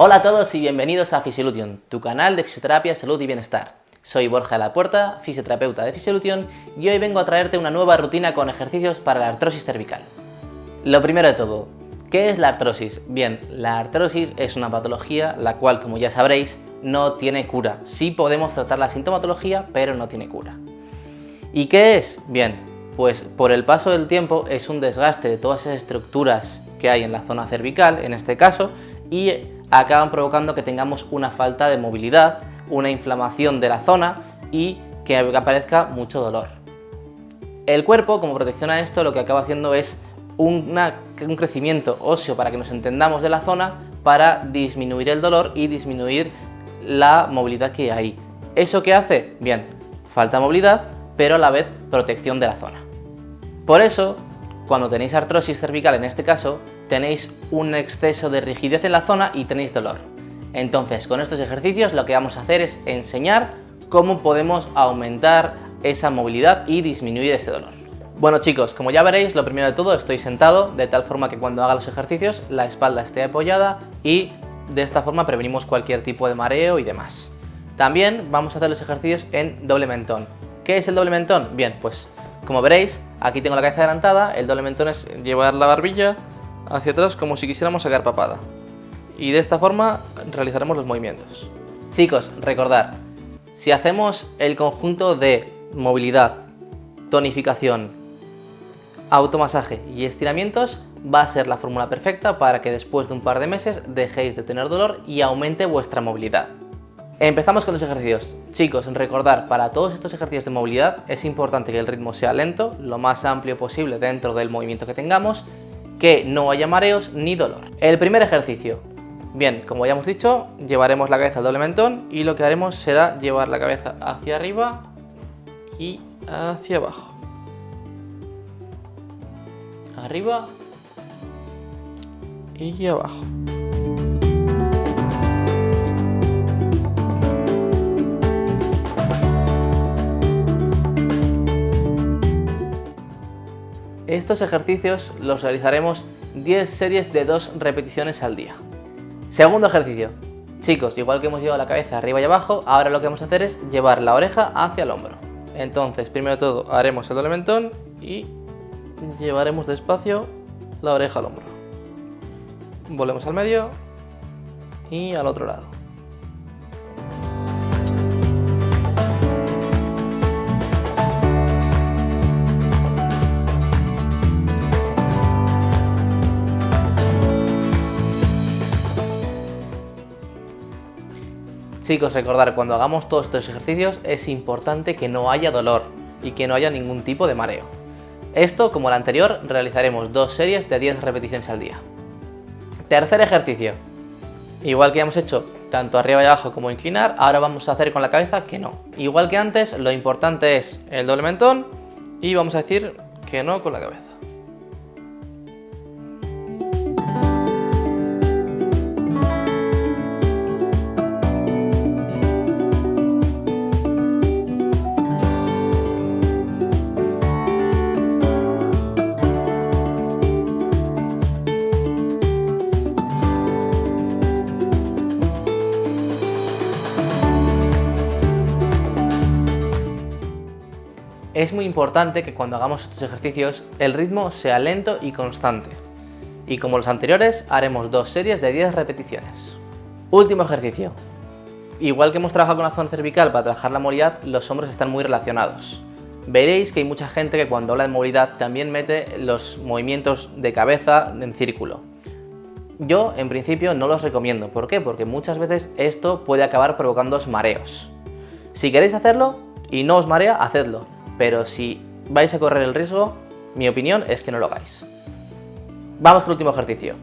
Hola a todos y bienvenidos a Physiolution, tu canal de fisioterapia, salud y bienestar. Soy Borja de la Puerta, fisioterapeuta de Physiolution, y hoy vengo a traerte una nueva rutina con ejercicios para la artrosis cervical. Lo primero de todo, ¿qué es la artrosis? Bien, la artrosis es una patología la cual, como ya sabréis, no tiene cura. Sí podemos tratar la sintomatología, pero no tiene cura. ¿Y qué es? Bien, pues por el paso del tiempo es un desgaste de todas esas estructuras que hay en la zona cervical, en este caso, y acaban provocando que tengamos una falta de movilidad, una inflamación de la zona y que aparezca mucho dolor. El cuerpo, como protección a esto, lo que acaba haciendo es un crecimiento óseo, para que nos entendamos, de la zona, para disminuir el dolor y disminuir la movilidad que hay. ¿Eso qué hace? Bien, falta movilidad, pero a la vez protección de la zona. Por eso, cuando tenéis artrosis cervical, en este caso, tenéis un exceso de rigidez en la zona y tenéis dolor. Entonces, con estos ejercicios lo que vamos a hacer es enseñar cómo podemos aumentar esa movilidad y disminuir ese dolor. Bueno chicos, como ya veréis, lo primero de todo, estoy sentado de tal forma que cuando haga los ejercicios la espalda esté apoyada y de esta forma prevenimos cualquier tipo de mareo y demás. También vamos a hacer los ejercicios en doble mentón. ¿Qué es el doble mentón? Bien, pues como veréis, aquí tengo la cabeza adelantada. El doble mentón es llevar la barbilla hacia atrás como si quisiéramos sacar papada. Y de esta forma realizaremos los movimientos. Chicos, recordad, si hacemos el conjunto de movilidad, tonificación, automasaje y estiramientos, va a ser la fórmula perfecta para que después de un par de meses dejéis de tener dolor y aumente vuestra movilidad. Empezamos con los ejercicios. Chicos, recordad, para todos estos ejercicios de movilidad es importante que el ritmo sea lento, lo más amplio posible dentro del movimiento que tengamos, que no haya mareos ni dolor. El primer ejercicio. Bien, como ya hemos dicho, llevaremos la cabeza al doble mentón y lo que haremos será llevar la cabeza hacia arriba y hacia abajo. Arriba y abajo. Estos ejercicios los realizaremos 10 series de 2 repeticiones al día. Segundo ejercicio. Chicos, igual que hemos llevado la cabeza arriba y abajo, ahora lo que vamos a hacer es llevar la oreja hacia el hombro. Entonces, primero de todo, haremos el doble mentón y llevaremos despacio la oreja al hombro. Volvemos al medio y al otro lado. Chicos, recordad, cuando hagamos todos estos ejercicios es importante que no haya dolor y que no haya ningún tipo de mareo. Esto, como el anterior, realizaremos 2 series de 10 repeticiones al día. Tercer ejercicio. Igual que hemos hecho tanto arriba y abajo como inclinar, ahora vamos a hacer con la cabeza que no. Igual que antes, lo importante es el doble mentón y vamos a decir que no con la cabeza. Es muy importante que cuando hagamos estos ejercicios el ritmo sea lento y constante. Y como los anteriores, haremos 2 series de 10 repeticiones. Último ejercicio. Igual que hemos trabajado con la zona cervical para trabajar la movilidad, los hombros están muy relacionados. Veréis que hay mucha gente que cuando habla de movilidad también mete los movimientos de cabeza en círculo. Yo, en principio, no los recomiendo. ¿Por qué? Porque muchas veces esto puede acabar provocándoos mareos. Si queréis hacerlo y no os marea, hacedlo. Pero si vais a correr el riesgo, mi opinión es que no lo hagáis. Vamos con el último ejercicio.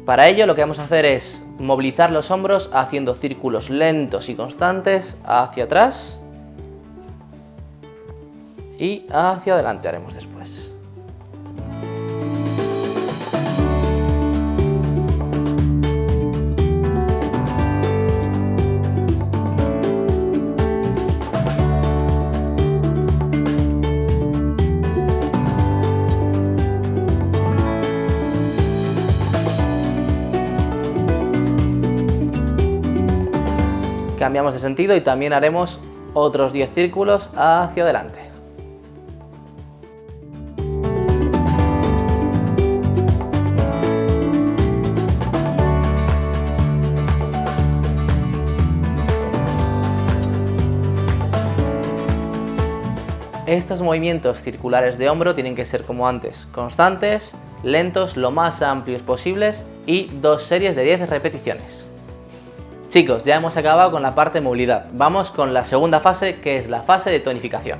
Para ello lo que vamos a hacer es movilizar los hombros haciendo círculos lentos y constantes hacia atrás y hacia adelante haremos después. Cambiamos de sentido y también haremos otros 10 círculos hacia adelante. Estos movimientos circulares de hombro tienen que ser como antes, constantes, lentos, lo más amplios posibles y 2 series de 10 repeticiones. Chicos, ya hemos acabado con la parte de movilidad. Vamos con la segunda fase, que es la fase de tonificación.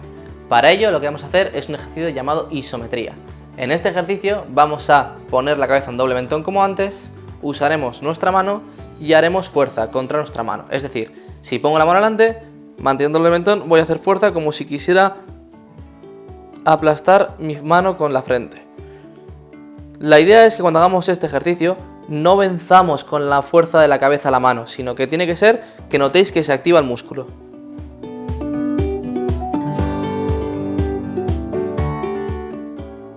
Para ello lo que vamos a hacer es un ejercicio llamado isometría. En este ejercicio vamos a poner la cabeza en doble mentón como antes, usaremos nuestra mano y haremos fuerza contra nuestra mano. Es decir, si pongo la mano delante, manteniendo el doble mentón, voy a hacer fuerza como si quisiera aplastar mi mano con la frente. La idea es que cuando hagamos este ejercicio no venzamos con la fuerza de la cabeza a la mano, sino que tiene que ser que notéis que se activa el músculo.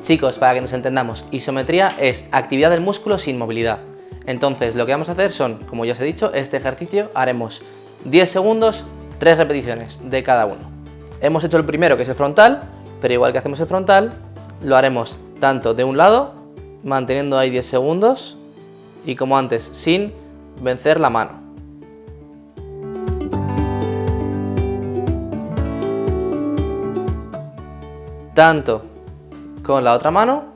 Chicos, para que nos entendamos, isometría es actividad del músculo sin movilidad. Entonces lo que vamos a hacer son, como ya os he dicho, este ejercicio haremos 10 segundos, 3 repeticiones de cada uno. Hemos hecho el primero, que es el frontal, pero igual que hacemos el frontal, lo haremos tanto de un lado, manteniendo ahí 10 segundos, y como antes, sin vencer la mano. Tanto con la otra mano,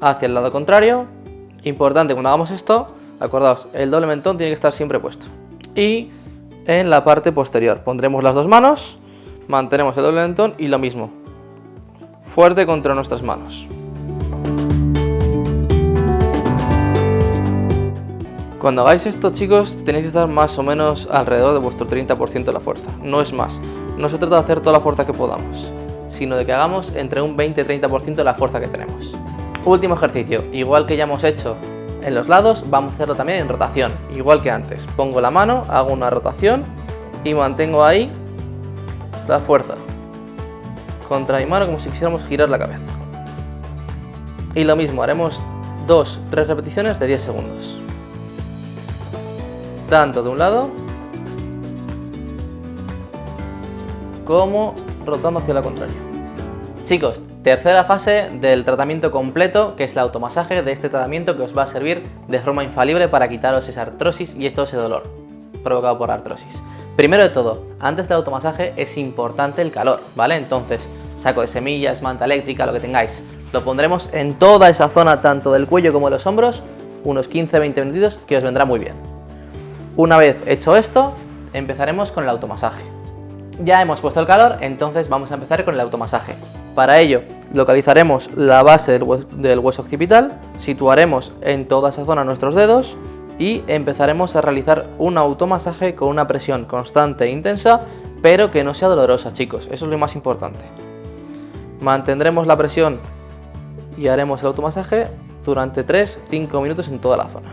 hacia el lado contrario. Importante cuando hagamos esto, acordaos, el doble mentón tiene que estar siempre puesto. Y en la parte posterior pondremos las dos manos, mantenemos el doble mentón y lo mismo. Fuerte contra nuestras manos. Cuando hagáis esto, chicos, tenéis que estar más o menos alrededor de vuestro 30% de la fuerza, no es más. No se trata de hacer toda la fuerza que podamos, sino de que hagamos entre un 20-30% de la fuerza que tenemos. Último ejercicio, igual que ya hemos hecho en los lados, vamos a hacerlo también en rotación, igual que antes. Pongo la mano, hago una rotación y mantengo ahí la fuerza contra mi mano como si quisiéramos girar la cabeza. Y lo mismo, haremos 2-3 repeticiones de 10 segundos. Tanto de un lado como rotando hacia la contraria. Chicos, tercera fase del tratamiento completo, que es el automasaje de este tratamiento que os va a servir de forma infalible para quitaros esa artrosis y ese dolor provocado por artrosis. Primero de todo, antes del automasaje es importante el calor, ¿vale? Entonces, saco de semillas, manta eléctrica, lo que tengáis. Lo pondremos en toda esa zona, tanto del cuello como de los hombros, unos 15-20 minutitos, que os vendrá muy bien. Una vez hecho esto, empezaremos con el automasaje. Ya hemos puesto el calor, entonces vamos a empezar con el automasaje. Para ello, localizaremos la base del hueso occipital, situaremos en toda esa zona nuestros dedos y empezaremos a realizar un automasaje con una presión constante e intensa, pero que no sea dolorosa, chicos, eso es lo más importante. Mantendremos la presión y haremos el automasaje durante 3-5 minutos en toda la zona.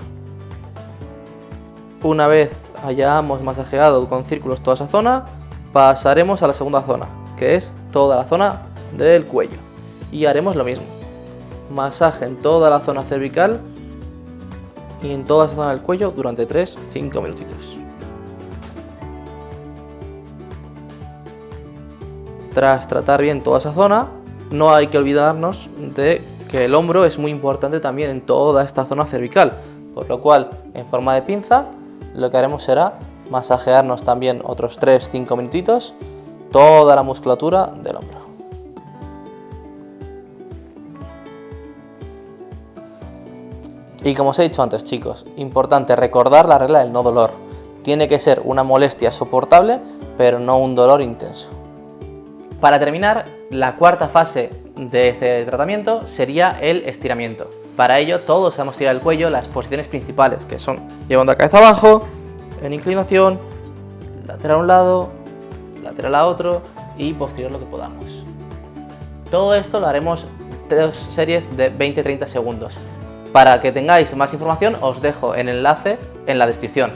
Una vez hayamos masajeado con círculos toda esa zona, pasaremos a la segunda zona, que es toda la zona del cuello, y haremos lo mismo. Masaje en toda la zona cervical y en toda esa zona del cuello durante 3-5 minutitos. Tras tratar bien toda esa zona, no hay que olvidarnos de que el hombro es muy importante también en toda esta zona cervical, por lo cual, en forma de pinza, lo que haremos será masajearnos también otros 3-5 minutitos toda la musculatura del hombro. Y como os he dicho antes, chicos, importante recordar la regla del no dolor. Tiene que ser una molestia soportable, pero no un dolor intenso. Para terminar, la cuarta fase de este tratamiento sería el estiramiento. Para ello, todos vamos a estirar el cuello, las posiciones principales, que son llevando la cabeza abajo, en inclinación, lateral a un lado, lateral a otro y posterior lo que podamos. Todo esto lo haremos 3 series de 20-30 segundos. Para que tengáis más información, os dejo el enlace en la descripción.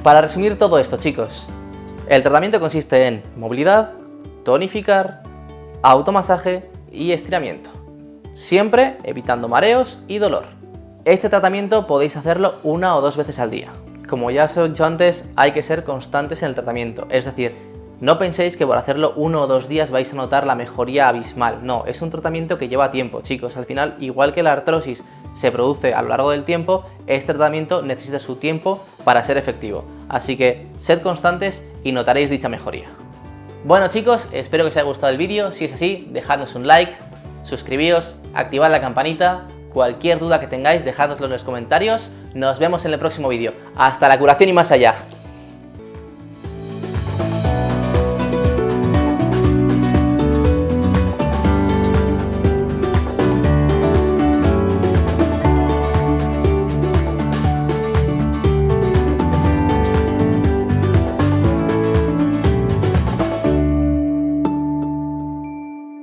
Para resumir todo esto, chicos, el tratamiento consiste en movilidad, tonificar, automasaje y estiramiento, siempre evitando mareos y dolor. Este tratamiento podéis hacerlo 1 o 2 veces al día. como ya os he dicho antes, hay que ser constantes en el tratamiento. Es decir, no penséis que por hacerlo 1 o 2 días vais a notar la mejoría abismal. No, es un tratamiento que lleva tiempo, chicos. Al final, igual que la artrosis se produce a lo largo del tiempo, este tratamiento necesita su tiempo para ser efectivo. Así que sed constantes y notaréis dicha mejoría. Bueno chicos, espero que os haya gustado el vídeo. Si es así, dejadnos un like, suscribíos, activad la campanita. Cualquier duda que tengáis, dejádnoslo en los comentarios. Nos vemos en el próximo vídeo. Hasta la curación y más allá.